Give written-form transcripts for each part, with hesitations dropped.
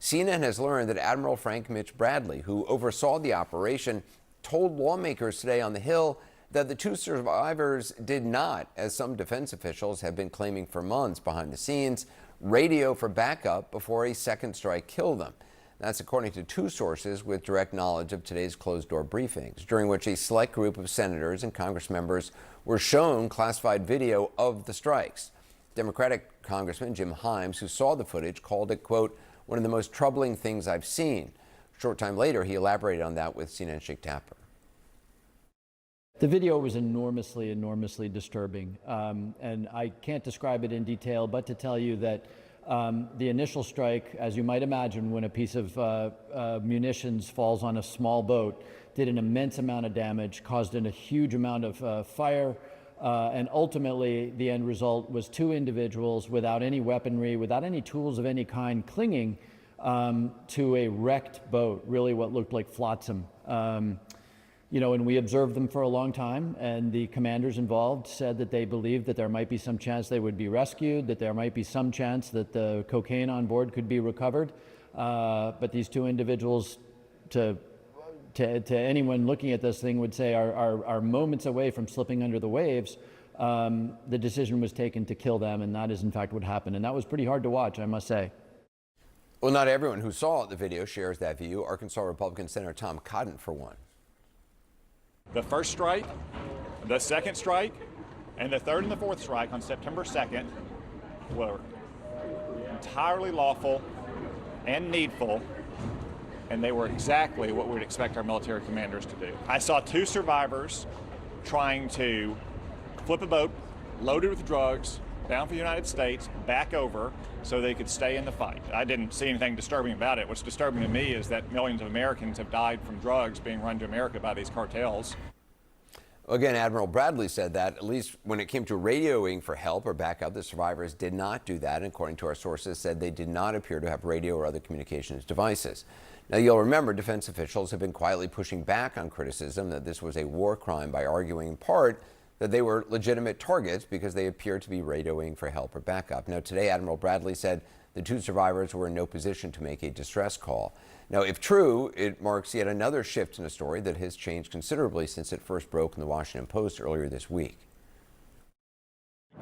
CNN has learned that Admiral Frank Mitch Bradley, who oversaw the operation, told lawmakers today on the Hill that the two survivors did not, as some defense officials have been claiming for months behind the scenes, radio for backup before a second strike killed them. That's according to two sources with direct knowledge of today's closed-door briefings, during which a select group of senators and Congress members were shown classified video of the strikes. Democratic Congressman Jim Himes, who saw the footage, called it, quote, one of the most troubling things I've seen. A short time later, he elaborated on that with CNN's Jake Tapper. The video was enormously disturbing, and I can't describe it in detail, but to tell you that the initial strike, as you might imagine, when a piece of munitions falls on a small boat, did an immense amount of damage, caused a huge amount of fire, and ultimately the end result was two individuals without any weaponry, without any tools of any kind, clinging to a wrecked boat, really what looked like flotsam. And we observed them for a long time, and the commanders involved said that they believed that there might be some chance they would be rescued, that there might be some chance that the cocaine on board could be recovered. But these two individuals, to anyone looking at this thing, would say are moments away from slipping under the waves. The decision was taken to kill them, and that is in fact what happened. And that was pretty hard to watch, I must say. Well, not everyone who saw the video shares that view. Arkansas Republican Senator Tom Cotton, for one. The first strike, the second strike, and the third and the fourth strike on September 2nd were entirely lawful and needful, and they were exactly what we would expect our military commanders to do. I saw two survivors trying to flip a boat loaded with drugs bound for the United States back over so they could stay in the fight. I didn't see anything disturbing about it. What's disturbing to me is that millions of Americans have died from drugs being run to America by these cartels. Again, Admiral Bradley said that, at least when it came to radioing for help or backup, the survivors did not do that. And according to our sources, said they did not appear to have radio or other communications devices. Now, you'll remember defense officials have been quietly pushing back on criticism that this was a war crime by arguing in part that they were legitimate targets because they appeared to be radioing for help or backup. Now, today, Admiral Bradley said the two survivors were in no position to make a distress call. Now, if true, it marks yet another shift in a story that has changed considerably since it first broke in the Washington Post earlier this week.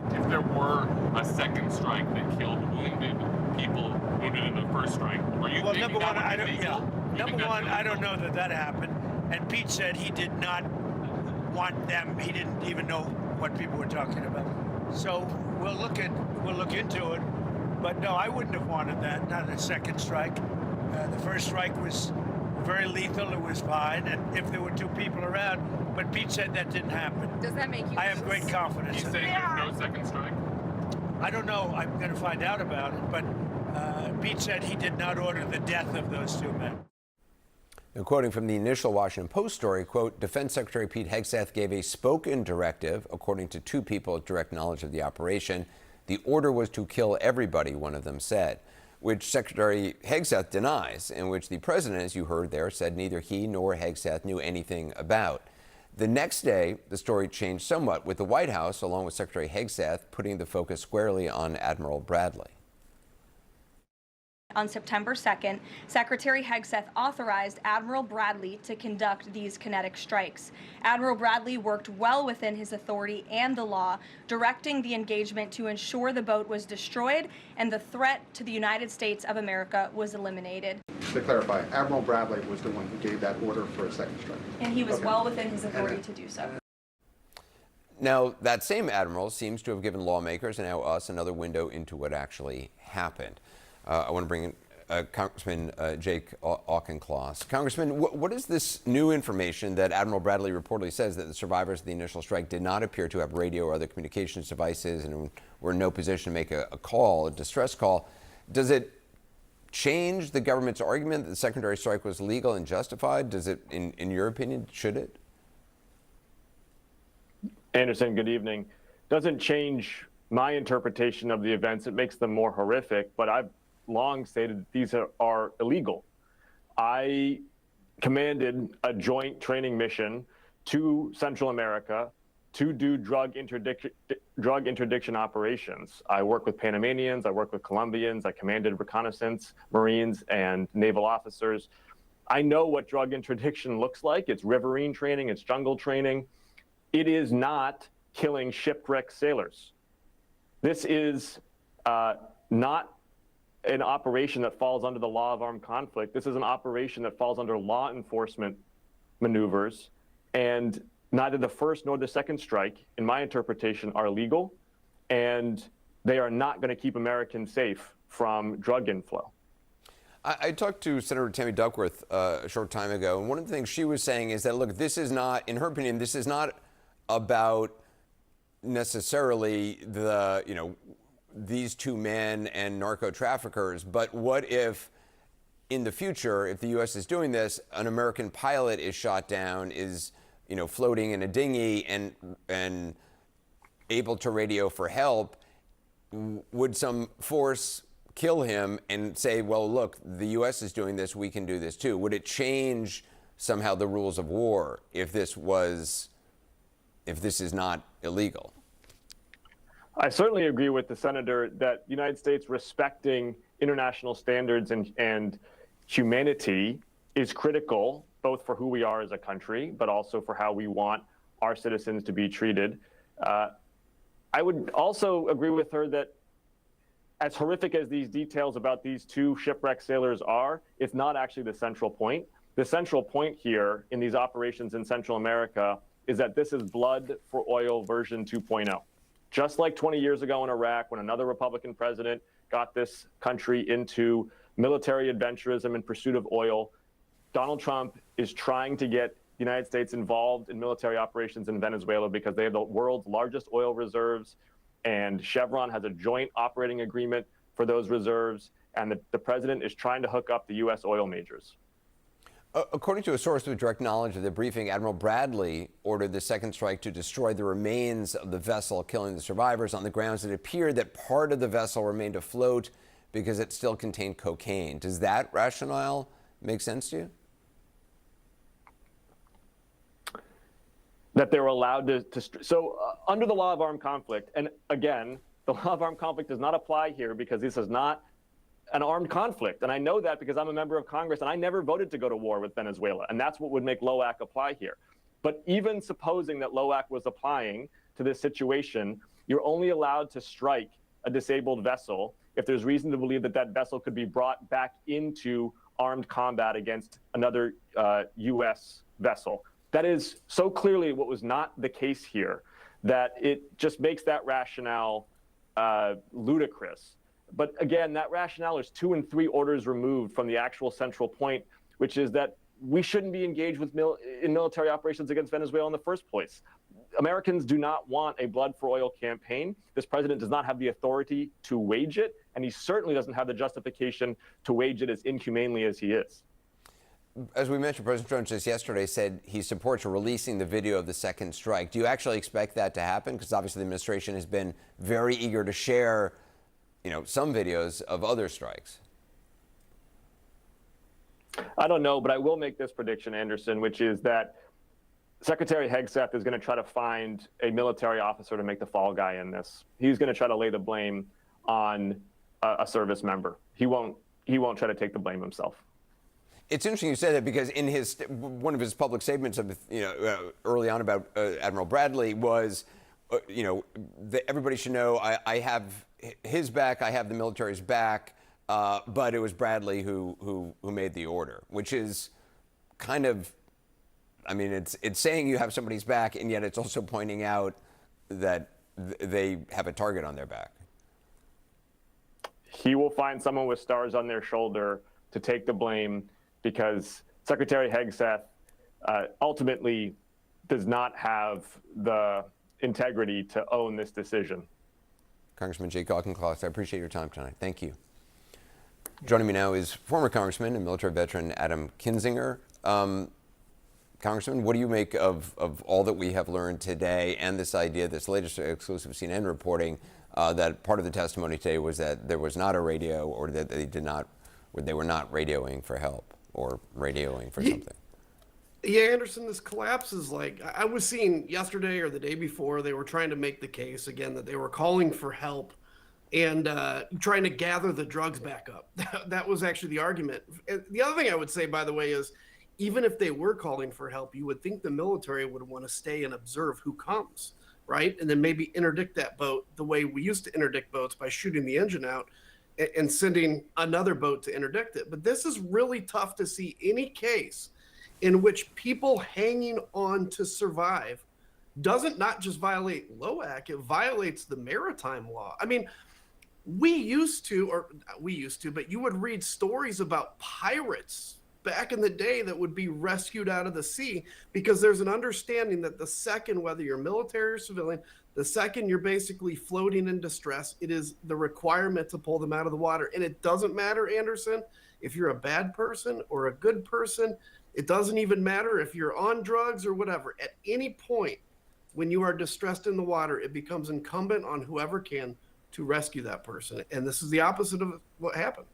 If there were a second strike that killed people wounded in the first strike, were you thinking number that one, would be legal? I don't know that happened. And Pete said he did not want them. He didn't even know what people were talking about. So we'll look into it. But no, I wouldn't have wanted that. Not a second strike. The first strike was very lethal. It was fine, and if there were two people around. But Pete said that didn't happen. Does that make you? I have great confidence. You say there's no second strike? I don't know. I'm going to find out about it. But Pete said he did not order the death of those two men. And quoting from the initial Washington Post story, quote, Defense Secretary Pete Hegseth gave a spoken directive, according to two people with direct knowledge of the operation. The order was to kill everybody, one of them said, which Secretary Hegseth denies, and which the president, as you heard there, said neither he nor Hegseth knew anything about. The next day, the story changed somewhat, with the White House, along with Secretary Hegseth, putting the focus squarely on Admiral Bradley. On September 2nd, Secretary Hegseth authorized Admiral Bradley to conduct these kinetic strikes. Admiral Bradley worked well within his authority and the law, directing the engagement to ensure the boat was destroyed and the threat to the United States of America was eliminated. To clarify, Admiral Bradley was the one who gave that order for a second strike. And he was well within his authority to do so. Now, that same admiral seems to have given lawmakers and now us another window into what actually happened. I want to bring in Congressman Jake Auchincloss. Congressman, what is this new information that Admiral Bradley reportedly says that the survivors of the initial strike did not appear to have radio or other communications devices and were in no position to make a call, a distress call? Does it change the government's argument that the secondary strike was legal and justified? Does it, in your opinion, should it? Anderson, good evening. Doesn't change my interpretation of the events. It makes them more horrific, but I've long stated that these are illegal. I commanded a joint training mission to Central America to do drug interdiction operations. I work with Panamanians, I work with Colombians, I commanded reconnaissance, Marines, and naval officers. I know what drug interdiction looks like. It's riverine training, it's jungle training. It is not killing shipwrecked sailors. This is not an operation that falls under the law of armed conflict. This is an operation that falls under law enforcement maneuvers, and neither the first nor the second strike, in my interpretation, are legal, and they are not going to keep Americans safe from drug inflow. I talked to Senator Tammy Duckworth a short time ago, and one of the things she was saying is that, look, this is not, in her opinion, this is not about necessarily these two men and narco traffickers, but what if in the future, if the U.S. is doing this, an American pilot is shot down, is floating in a dinghy and able to radio for help, would some force kill him and say, well, look, the U.S. is doing this, we can do this too? Would it change somehow the rules of war if this is not illegal? I certainly agree with the senator that the United States respecting international standards and humanity is critical, both for who we are as a country, but also for how we want our citizens to be treated. I would also agree with her that as horrific as these details about these two shipwrecked sailors are, it's not actually the central point. The central point here in these operations in Central America is that this is blood for oil version 2.0. Just like 20 years ago in Iraq, when another Republican president got this country into military adventurism in pursuit of oil, Donald Trump is trying to get the United States involved in military operations in Venezuela because they have the world's largest oil reserves, and Chevron has a joint operating agreement for those reserves, and the president is trying to hook up the U.S. oil majors. According to a source with direct knowledge of the briefing, Admiral Bradley ordered the second strike to destroy the remains of the vessel, killing the survivors on the grounds it appeared that part of the vessel remained afloat because it still contained cocaine. Does that rationale make sense to you? That they're allowed under the law of armed conflict, and again, the law of armed conflict does not apply here because this is not an armed conflict. And I know that because I'm a member of Congress and I never voted to go to war with Venezuela. And that's what would make LOAC apply here. But even supposing that LOAC was applying to this situation, you're only allowed to strike a disabled vessel if there's reason to believe that that vessel could be brought back into armed combat against another U.S. vessel. That is so clearly what was not the case here that it just makes that rationale ludicrous. But again, that rationale is 2 and 3 orders removed from the actual central point, which is that we shouldn't be engaged in military operations against Venezuela in the first place. Americans do not want a blood for oil campaign. This president does not have the authority to wage it, and he certainly doesn't have the justification to wage it as inhumanely as he is. As we mentioned, President Trump just yesterday said he supports releasing the video of the second strike. Do you actually expect that to happen? Because obviously the administration has been very eager to share some videos of other strikes. I don't know, but I will make this prediction, Anderson, which is that Secretary Hegseth is going to try to find a military officer to make the fall guy in this. He's going to try to lay the blame on a service member. He won't try to take the blame himself. It's interesting you say that because in one of his public statements early on about Admiral Bradley was, everybody should know I have his back, I have the military's back, but it was Bradley who made the order, which is kind of, it's saying you have somebody's back, and yet it's also pointing out that they have a target on their back. He will find someone with stars on their shoulder to take the blame because Secretary Hegseth ultimately does not have the integrity to own this decision. Congressman Jake Auchincloss, I appreciate your time tonight. Thank you. Joining me now is former Congressman and military veteran Adam Kinzinger. Congressman, what do you make of all that we have learned today and this idea, this latest exclusive CNN reporting, that part of the testimony today was that there was not a radio or that they were not radioing for help or radioing for something? Yeah, Anderson, this collapse is like, I was seeing yesterday or the day before, they were trying to make the case again that they were calling for help and trying to gather the drugs back up. That was actually the argument. And the other thing I would say, by the way, is even if they were calling for help, you would think the military would want to stay and observe who comes, right? And then maybe interdict that boat the way we used to interdict boats by shooting the engine out and sending another boat to interdict it. But this is really tough to see any case in which people hanging on to survive doesn't not just violate LOAC, it violates the maritime law. I mean, we used to, but you would read stories about pirates back in the day that would be rescued out of the sea because there's an understanding that the second, whether you're military or civilian, the second you're basically floating in distress, it is the requirement to pull them out of the water. And it doesn't matter, Anderson, if you're a bad person or a good person. It doesn't even matter if you're on drugs or whatever. At any point when you are distressed in the water, it becomes incumbent on whoever can to rescue that person. And this is the opposite of what happened.